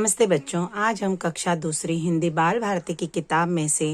नमस्ते बच्चों, आज हम कक्षा दूसरी हिंदी बाल भारती की किताब में से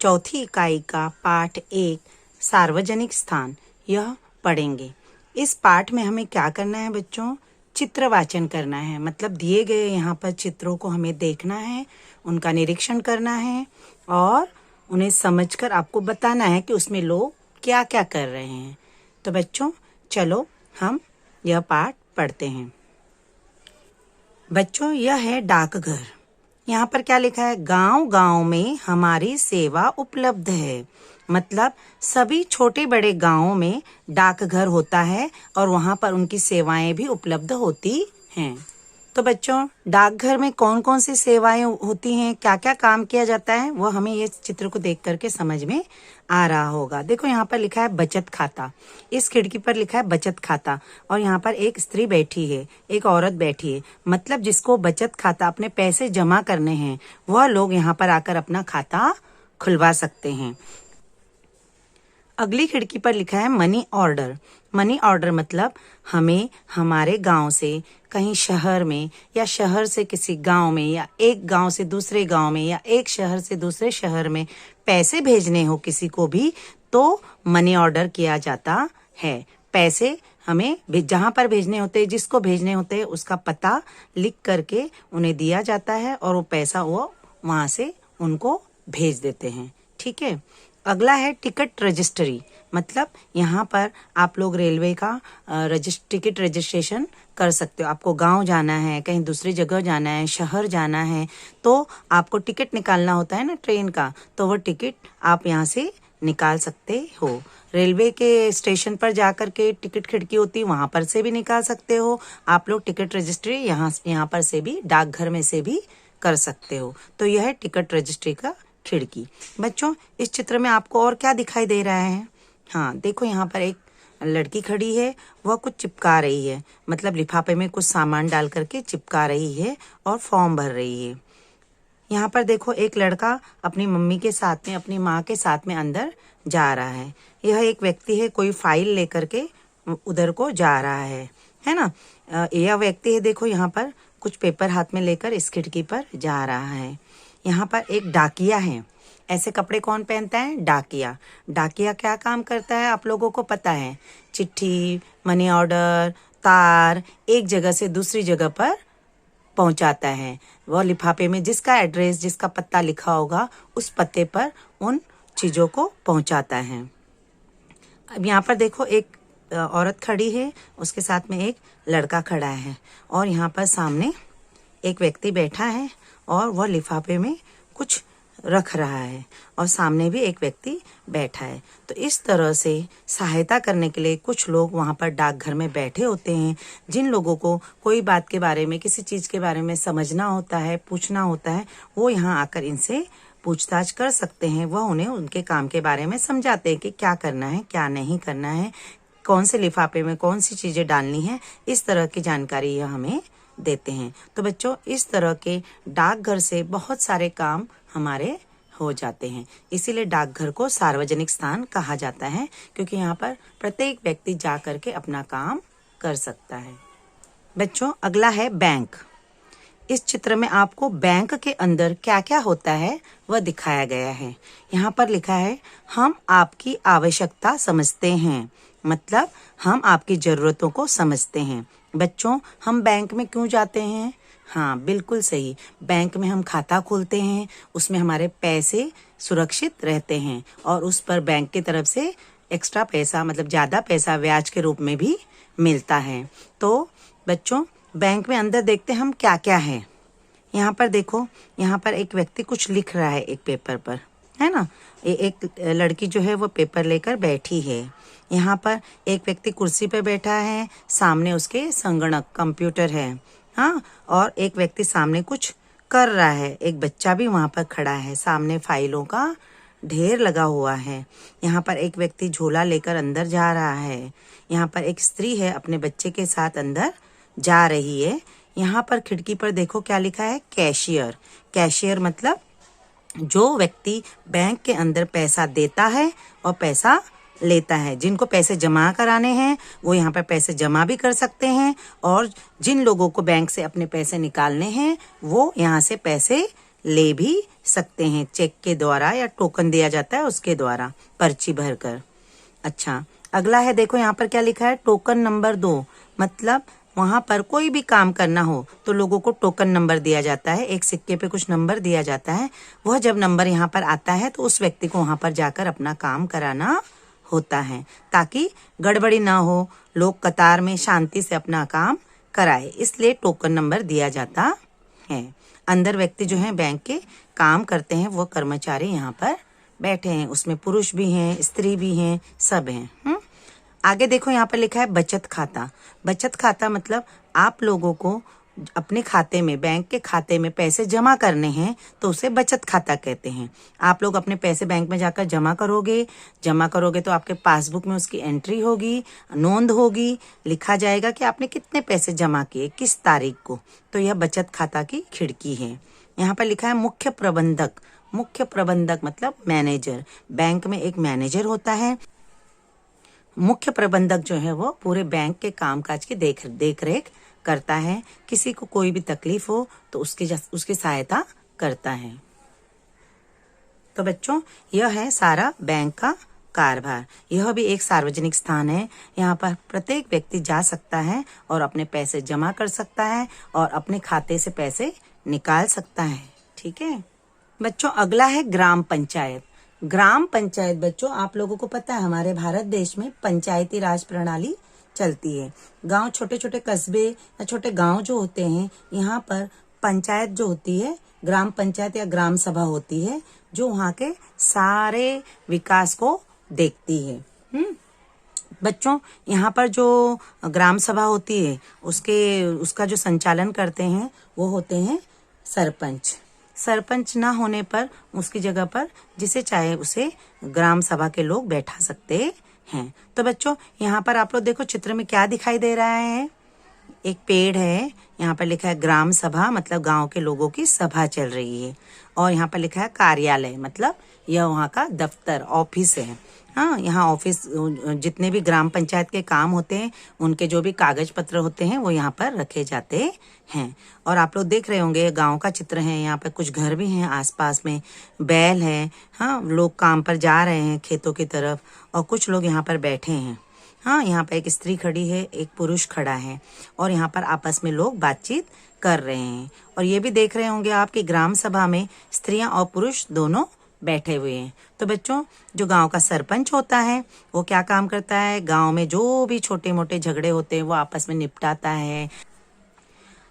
चौथी इकाई का पाठ 1 सार्वजनिक स्थान यह पढ़ेंगे। इस पाठ में हमें क्या करना है बच्चों? चित्र वाचन करना है। मतलब दिए गए यहाँ पर चित्रों को हमें देखना है, उनका निरीक्षण करना है और उन्हें समझकर आपको बताना है कि उसमें लोग क्या क्या कर रहे हैं। तो बच्चों चलो हम यह पाठ पढ़ते हैं। बच्चों यह है डाकघर। यहाँ पर क्या लिखा है? गांव गांव में हमारी सेवा उपलब्ध है। मतलब सभी छोटे बड़े गांवों में डाकघर होता है और वहां पर उनकी सेवाएं भी उपलब्ध होती हैं। तो बच्चों डाकघर में कौन कौन सी सेवाएं होती हैं, क्या क्या काम किया जाता है, वो हमें ये चित्र को देख करके समझ में आ रहा होगा। देखो यहाँ पर लिखा है बचत खाता। इस खिड़की पर लिखा है बचत खाता और यहाँ पर एक स्त्री बैठी है, एक औरत बैठी है। मतलब जिसको बचत खाता, अपने पैसे जमा करने हैं, वह लोग यहाँ पर आकर अपना खाता खुलवा सकते हैं। अगली खिड़की पर लिखा है मनी ऑर्डर। मनी ऑर्डर मतलब हमें हमारे गांव से कहीं शहर में या शहर से किसी गांव में या एक गांव से दूसरे गांव में या एक शहर से दूसरे शहर में पैसे भेजने हो किसी को भी, तो मनी ऑर्डर किया जाता है। पैसे हमें जहां पर भेजने होते हैं, जिसको भेजने होते हैं, उसका पता लिख करके उन्हें दिया जाता है और वो पैसा वो वहां से उनको भेज देते हैं। ठीक है। अगला है टिकट रजिस्ट्री। मतलब यहाँ पर आप लोग रेलवे का टिकट रजिस्ट्रेशन कर सकते हो। आपको गांव जाना है, कहीं दूसरी जगह जाना है, शहर जाना है, तो आपको टिकट निकालना होता है ना ट्रेन का, तो वो टिकट आप यहाँ से निकाल सकते हो। रेलवे के स्टेशन पर जाकर के टिकट खिड़की होती है, वहां पर से भी निकाल सकते हो। आप लोग टिकट रजिस्ट्री यहाँ पर से भी, डाकघर में से भी कर सकते हो। तो यह है टिकट रजिस्ट्री का खिड़की। बच्चों इस चित्र में आपको और क्या दिखाई दे रहा है? हाँ देखो, यहाँ पर एक लड़की खड़ी है, वह कुछ चिपका रही है। मतलब लिफाफे में कुछ सामान डाल करके चिपका रही है और फॉर्म भर रही है। यहाँ पर देखो एक लड़का अपनी मम्मी के साथ में, अपनी माँ के साथ में अंदर जा रहा है। यह एक व्यक्ति है, कोई फाइल लेकर के उधर को जा रहा है ना। यह व्यक्ति है, देखो यहाँ पर कुछ पेपर हाथ में लेकर इस खिड़की पर जा रहा है। यहाँ पर एक डाकिया है। ऐसे कपड़े कौन पहनता है? डाकिया। डाकिया क्या काम करता है आप लोगों को पता है? चिट्ठी, मनी ऑर्डर, तार एक जगह से दूसरी जगह पर पहुंचाता है। वह लिफाफे में जिसका एड्रेस, जिसका पता लिखा होगा, उस पते पर उन चीजों को पहुंचाता है। अब यहाँ पर देखो एक औरत खड़ी है, उसके साथ में एक लड़का खड़ा है और यहाँ पर सामने एक व्यक्ति बैठा है और वह लिफाफे में कुछ रख रहा है और सामने भी एक व्यक्ति बैठा है। तो इस तरह से सहायता करने के लिए कुछ लोग वहां पर डाकघर में बैठे होते हैं। जिन लोगों को कोई बात के बारे में, किसी चीज के बारे में समझना होता है, पूछना होता है, वो यहाँ आकर इनसे पूछताछ कर सकते हैं। वह उन्हें उनके काम के बारे में समझाते हैं कि क्या करना है, क्या नहीं करना है, कौन से लिफाफे में कौन सी चीजें डालनी है। इस तरह की जानकारी यह हमें देते हैं। तो बच्चों इस तरह के डाकघर से बहुत सारे काम हमारे हो जाते हैं। इसीलिए डाकघर को सार्वजनिक स्थान कहा जाता है, क्योंकि यहाँ पर प्रत्येक व्यक्ति जा करके अपना काम कर सकता है। बच्चों अगला है बैंक। इस चित्र में आपको बैंक के अंदर क्या क्या होता है वह दिखाया गया है। यहाँ पर लिखा है हम आपकी आवश्यकता समझते हैं। मतलब हम आपकी जरूरतों को समझते हैं। बच्चों हम बैंक में क्यों जाते हैं? हाँ बिल्कुल सही, बैंक में हम खाता खोलते हैं, उसमें हमारे पैसे सुरक्षित रहते हैं और उस पर बैंक की तरफ से एक्स्ट्रा पैसा, मतलब ज्यादा पैसा ब्याज के रूप में भी मिलता है। तो बच्चों बैंक में अंदर देखते हैं हम क्या क्या है। यहाँ पर देखो, यहाँ पर एक व्यक्ति कुछ लिख रहा है एक पेपर पर, है ना। एक लड़की जो है वो पेपर लेकर बैठी है। यहाँ पर एक व्यक्ति कुर्सी पर बैठा है, सामने उसके संगणक कंप्यूटर है, हाँ, और एक व्यक्ति सामने कुछ कर रहा है। एक बच्चा भी वहां पर खड़ा है, सामने फाइलों का ढेर लगा हुआ है। यहाँ पर एक व्यक्ति झोला लेकर अंदर जा रहा है। यहाँ पर एक स्त्री है, अपने बच्चे के साथ अंदर जा रही है। यहाँ पर खिड़की पर देखो क्या लिखा है? कैशियर। कैशियर मतलब जो व्यक्ति बैंक के अंदर पैसा देता है और पैसा लेता है। जिनको पैसे जमा कराने हैं वो यहाँ पर पैसे जमा भी कर सकते हैं, और जिन लोगों को बैंक से अपने पैसे निकालने हैं वो यहाँ से पैसे ले भी सकते हैं, चेक के द्वारा या टोकन दिया जाता है उसके द्वारा पर्ची भरकर। अच्छा, अगला है, देखो यहाँ पर क्या लिखा है, टोकन नंबर 2। मतलब वहां पर कोई भी काम करना हो तो लोगों को टोकन नंबर दिया जाता है, एक सिक्के पे कुछ नंबर दिया जाता है। वह जब नंबर यहाँ पर आता है तो उस व्यक्ति को वहां पर जाकर अपना काम कराना होता है, ताकि गड़बड़ी ना हो, लोग कतार में शांति से अपना काम कराए, इसलिए टोकन नंबर दिया जाता है। अंदर व्यक्ति जो है बैंक के काम करते हैं, वो कर्मचारी यहाँ पर बैठे हैं, उसमें पुरुष भी हैं, स्त्री भी हैं, सब हैं। आगे देखो यहाँ पर लिखा है बचत खाता। बचत खाता मतलब आप लोगों को अपने खाते में, बैंक के खाते में पैसे जमा करने हैं तो उसे बचत खाता कहते हैं। आप लोग अपने पैसे बैंक में जाकर जमा करोगे तो आपके पासबुक में उसकी एंट्री होगी, नोंद होगी, लिखा जाएगा कि आपने कितने पैसे जमा किए, किस तारीख को। तो यह बचत खाता की खिड़की है। यहाँ पर लिखा है मुख्य प्रबंधक। मुख्य प्रबंधक मतलब मैनेजर। बैंक में एक मैनेजर होता है। मुख्य प्रबंधक जो है वो पूरे बैंक के कामकाज की देख रेख करता है। किसी को कोई भी तकलीफ हो तो उसकी सहायता करता है। तो बच्चों, यह है सारा बैंक का कारभार। यह भी एक सार्वजनिक स्थान है। यहाँ पर प्रत्येक व्यक्ति जा सकता है और अपने पैसे जमा कर सकता है और अपने खाते से पैसे निकाल सकता है। ठीक है बच्चों, अगला है ग्राम पंचायत। ग्राम पंचायत बच्चों, आप लोगों को पता है हमारे भारत देश में पंचायती राज प्रणाली चलती है। गांव, छोटे छोटे कस्बे या छोटे गांव जो होते हैं, यहाँ पर पंचायत जो होती है, ग्राम पंचायत या ग्राम सभा होती है, जो वहाँ के सारे विकास को देखती है। बच्चों, यहाँ पर जो ग्राम सभा होती है उसका जो संचालन करते हैं वो होते हैं सरपंच। सरपंच ना होने पर उसकी जगह पर जिसे चाहे उसे ग्राम सभा के लोग बैठा सकते हैं। तो बच्चों, यहाँ पर आप लोग देखो चित्र में क्या दिखाई दे रहा है। एक पेड़ है, यहाँ पर लिखा है ग्राम सभा, मतलब गांव के लोगों की सभा चल रही है। और यहाँ पर लिखा है कार्यालय, मतलब यह वहाँ का दफ्तर, ऑफिस है। हाँ, यहाँ ऑफिस, जितने भी ग्राम पंचायत के काम होते हैं उनके जो भी कागज पत्र होते हैं वो यहाँ पर रखे जाते हैं। और आप लोग देख रहे होंगे गांव का चित्र है। यहाँ पर कुछ घर भी हैं आसपास में, बैल है। हाँ, लोग काम पर जा रहे हैं खेतों की तरफ, और कुछ लोग यहाँ पर बैठे हैं। हाँ, यहाँ पर एक स्त्री खड़ी है, एक पुरुष खड़ा है, और यहाँ पर आपस में लोग बातचीत कर रहे हैं। और ये भी देख रहे होंगे आप कि ग्राम सभा में स्त्रियां और पुरुष दोनों बैठे हुए हैं। तो बच्चों, जो गांव का सरपंच होता है वो क्या काम करता है, गांव में जो भी छोटे मोटे झगड़े होते हैं वो आपस में निपटाता है।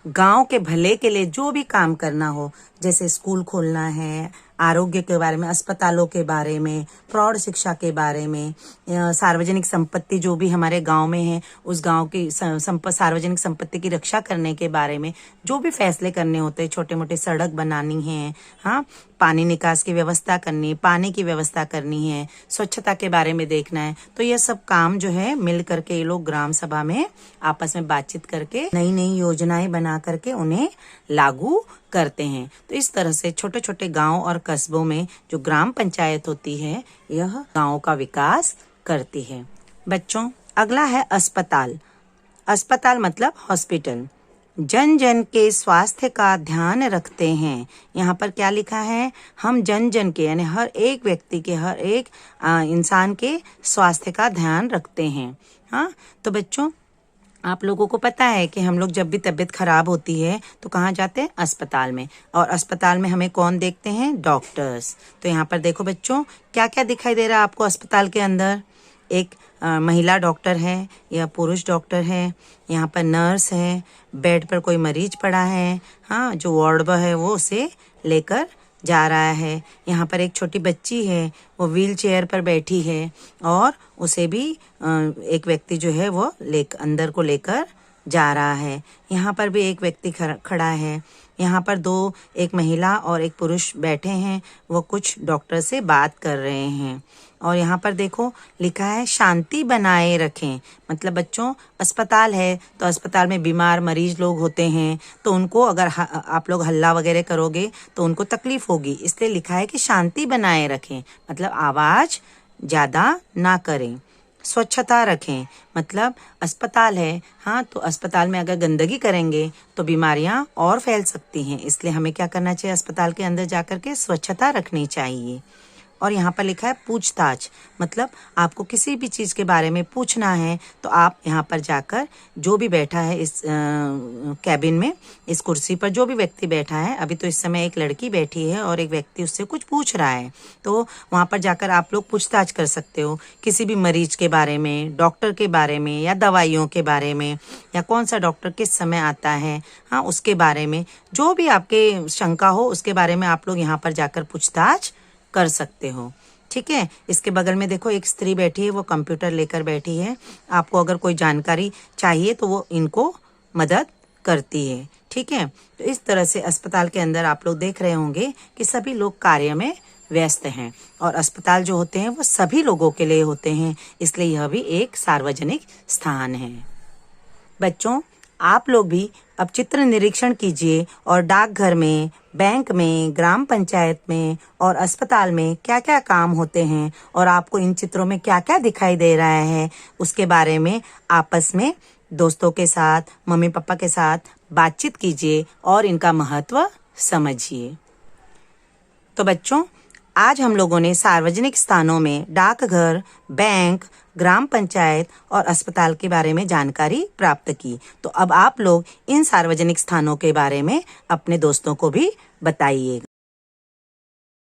गांव के भले के लिए जो भी काम करना हो, जैसे स्कूल खोलना है, आरोग्य के बारे में, अस्पतालों के बारे में, प्रौढ़ शिक्षा के बारे में, सार्वजनिक संपत्ति जो भी हमारे गांव में है उस गांव की सार्वजनिक संपत्ति की रक्षा करने के बारे में जो भी फैसले करने होते हैं, छोटे मोटे सड़क बनानी है, हाँ, पानी निकास की व्यवस्था करनी है, पानी की व्यवस्था करनी है, स्वच्छता के बारे में देखना है, तो यह सब काम जो है मिल करके ये लोग ग्राम सभा में आपस में बातचीत करके नई नई योजनाएं बना करके उन्हें लागू करते हैं। तो इस तरह से छोटे छोटे गांव और कस्बों में जो ग्राम पंचायत होती है यह गांव का विकास करती है। बच्चों, अगला है अस्पताल। अस्पताल मतलब हॉस्पिटल। जन जन के स्वास्थ्य का ध्यान रखते हैं। यहाँ पर क्या लिखा है, हम जन जन के यानी हर एक व्यक्ति के, हर एक इंसान के स्वास्थ्य का ध्यान रखते हैं। हाँ, तो बच्चों, आप लोगों को पता है कि हम लोग जब भी तबीयत खराब होती है तो कहाँ जाते हैं, अस्पताल में। और अस्पताल में हमें कौन देखते हैं, डॉक्टर्स। तो यहाँ पर देखो बच्चों, क्या क्या दिखाई दे रहा है आपको अस्पताल के अंदर। एक महिला डॉक्टर है या पुरुष डॉक्टर है, यहाँ पर नर्स है, बेड पर कोई मरीज पड़ा है, हाँ, जो वार्ड बॉय है वो उसे लेकर जा रहा है। यहाँ पर एक छोटी बच्ची है, वो व्हील चेयर पर बैठी है और उसे भी एक व्यक्ति जो है वो अंदर को लेकर जा रहा है। यहाँ पर भी एक व्यक्ति खड़ा है। यहाँ पर एक महिला और एक पुरुष बैठे हैं, वो कुछ डॉक्टर से बात कर रहे हैं। और यहाँ पर देखो लिखा है शांति बनाए रखें। मतलब बच्चों, अस्पताल है तो अस्पताल में बीमार मरीज लोग होते हैं, तो उनको अगर आप लोग हल्ला वगैरह करोगे तो उनको तकलीफ होगी, इसलिए लिखा है कि शांति बनाए रखें। मतलब आवाज ज़्यादा ना करें। स्वच्छता रखें, मतलब अस्पताल है, हाँ, तो अस्पताल में अगर गंदगी करेंगे तो बीमारियां और फैल सकती हैं। इसलिए हमें क्या करना चाहिए, अस्पताल के अंदर जाकर के स्वच्छता रखनी चाहिए। और यहाँ पर लिखा है पूछताछ, मतलब आपको किसी भी चीज़ के बारे में पूछना है तो आप यहाँ पर जाकर, जो भी बैठा है इस कैबिन में, इस कुर्सी पर जो भी व्यक्ति बैठा है, अभी तो इस समय एक लड़की बैठी है और एक व्यक्ति उससे कुछ पूछ रहा है, तो वहाँ पर जाकर आप लोग पूछताछ कर सकते हो किसी भी मरीज के बारे में, डॉक्टर के बारे में, या दवाइयों के बारे में, या कौन सा डॉक्टर किस समय आता है, हाँ, उसके बारे में जो भी आपके शंका हो उसके बारे में आप लोग यहाँ पर जाकर पूछताछ कर सकते हो। ठीक है, इसके बगल में देखो एक स्त्री बैठी है, वो कंप्यूटर लेकर बैठी है। आपको अगर कोई जानकारी चाहिए तो वो इनको मदद करती है। ठीक है, तो इस तरह से अस्पताल के अंदर आप लोग देख रहे होंगे कि सभी लोग कार्य में व्यस्त हैं, और अस्पताल जो होते हैं वो सभी लोगों के लिए होते हैं, इसलिए यह भी एक सार्वजनिक स्थान है। बच्चों, आप लोग भी अब चित्र निरीक्षण कीजिए और डाकघर में, बैंक में, ग्राम पंचायत में और अस्पताल में क्या क्या काम होते हैं और आपको इन चित्रों में क्या क्या दिखाई दे रहा है, उसके बारे में आपस में दोस्तों के साथ, मम्मी पापा के साथ बातचीत कीजिए और इनका महत्व समझिए। तो बच्चों, आज हम लोगों ने सार्वजनिक स्थानों में डाकघर, बैंक, ग्राम पंचायत और अस्पताल के बारे में जानकारी प्राप्त की। तो अब आप लोग इन सार्वजनिक स्थानों के बारे में अपने दोस्तों को भी बताइए।